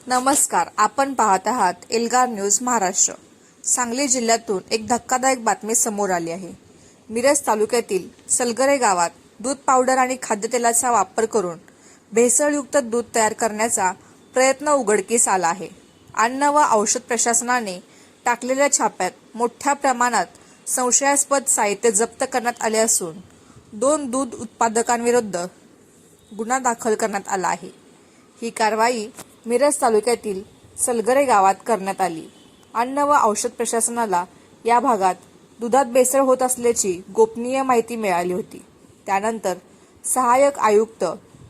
नमस्कार, आपण पाहत आहात एल्गार न्यूज महाराष्ट्र। सांगली जिल्ह्यातून एक धक्कादायक बातमी समोर आली आहे। मिरज तालुक्यातील सलगरे गावात दूध पावडर आणि खाद्यतेलाचा वापर करून भेसळयुक्त दूध तयार करण्याचा प्रयत्न उघडकीस आला आहे। अन्न व औषध प्रशासनाने टाकलेल्या छाप्यात मोठ्या प्रमाणात संशयास्पद साहित्य जप्त करण्यात आले असून 2 दूध उत्पादकांविरुद्ध गुन्हा दाखल करण्यात आला आहे। ही कारवाई मिरज तालुक्यातील सलगरे गावात करण्यात आली। अन्न व औषध प्रशासनाला या भागात दुधात भेसळ होत असल्याची गोपनीय माहिती मिळाली होती। त्यानंतर सहाय्यक आयुक्त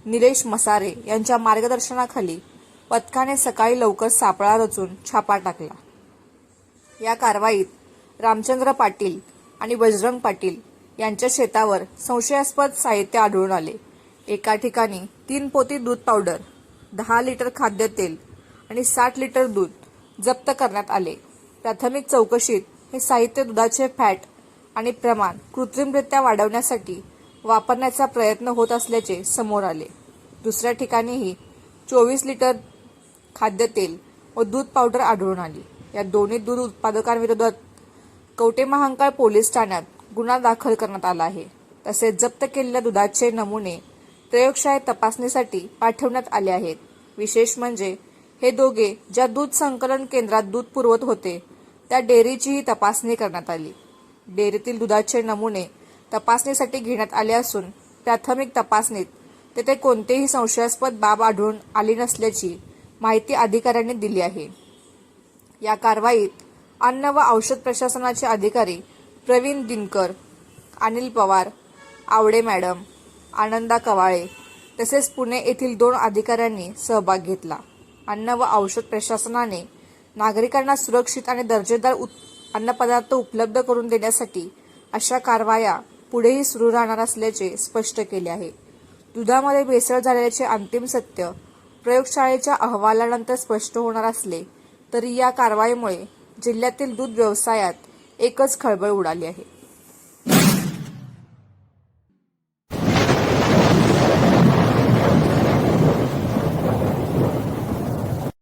निलेश मसारे यांच्या मार्गदर्शनाखाली पथकाने सकाळी लवकर सापळा रचून छापा टाकला। या कारवाईत रामचंद्र पाटील आणि बजरंग पाटील यांच्या शेतावर संशयास्पद साहित्य आढळून आले। एका ठिकाणी 3 पोती दूध पावडर, 10 लिटर खाद्यतेल आणि 60 लिटर दूध जप्त करण्यात आले। प्राथमिक चौकशीत हे साहित्य दुधाचे फॅट आणि प्रमाण कृत्रिमरित्या वाढवण्यासाठी वापरण्याचा प्रयत्न होत असल्याचे समोर आले। दुसऱ्या ठिकाणीही 24 लिटर खाद्यतेल व दूध पावडर आढळून आली। या दोन्ही दूध उत्पादकांविरोधात कवठेमहांकाळ पोलीस ठाण्यात गुन्हा दाखल करण्यात आला आहे। तसेच जप्त केलेल्या दुधाचे नमुने प्रयोगशाळेत तपासणीसाठी पाठवण्यात आले आहेत। विशेष म्हणजे हे दोघे ज्या दूध संकलन केंद्रात दूध पुरवत होते त्या डेअरीचीही तपासणी करण्यात आली। डेअरीतील दुधाचे नमुने तपासणीसाठी घेण्यात आले असून प्राथमिक तपासणीत तेथे कोणतेही संशयास्पद बाब आढळून आली नसल्याची माहिती अधिकाऱ्यांनी दिली आहे। या कारवाईत अन्न व औषध प्रशासनाचे अधिकारी प्रवीण दिनकर, अनिल पवार, आवडे मॅडम, आनंदा कवाळे तसेच पुणे येथील 2 अधिकाऱ्यांनी सहभाग घेतला। अन्न व औषध प्रशासनाने नागरिकांना सुरक्षित आणि दर्जेदार अन्नपदार्थ उपलब्ध करून देण्यासाठी अशा कारवाया पुढेही सुरू राहणार असल्याचे स्पष्ट केले आहे। दुधामध्ये भेसळ झाल्याचे अंतिम सत्य प्रयोगशाळेच्या अहवालानंतर स्पष्ट होणार असले तरी या कारवाईमुळे जिल्ह्यातील दूध व्यवसायात एकच खळबळ उडाली आहे।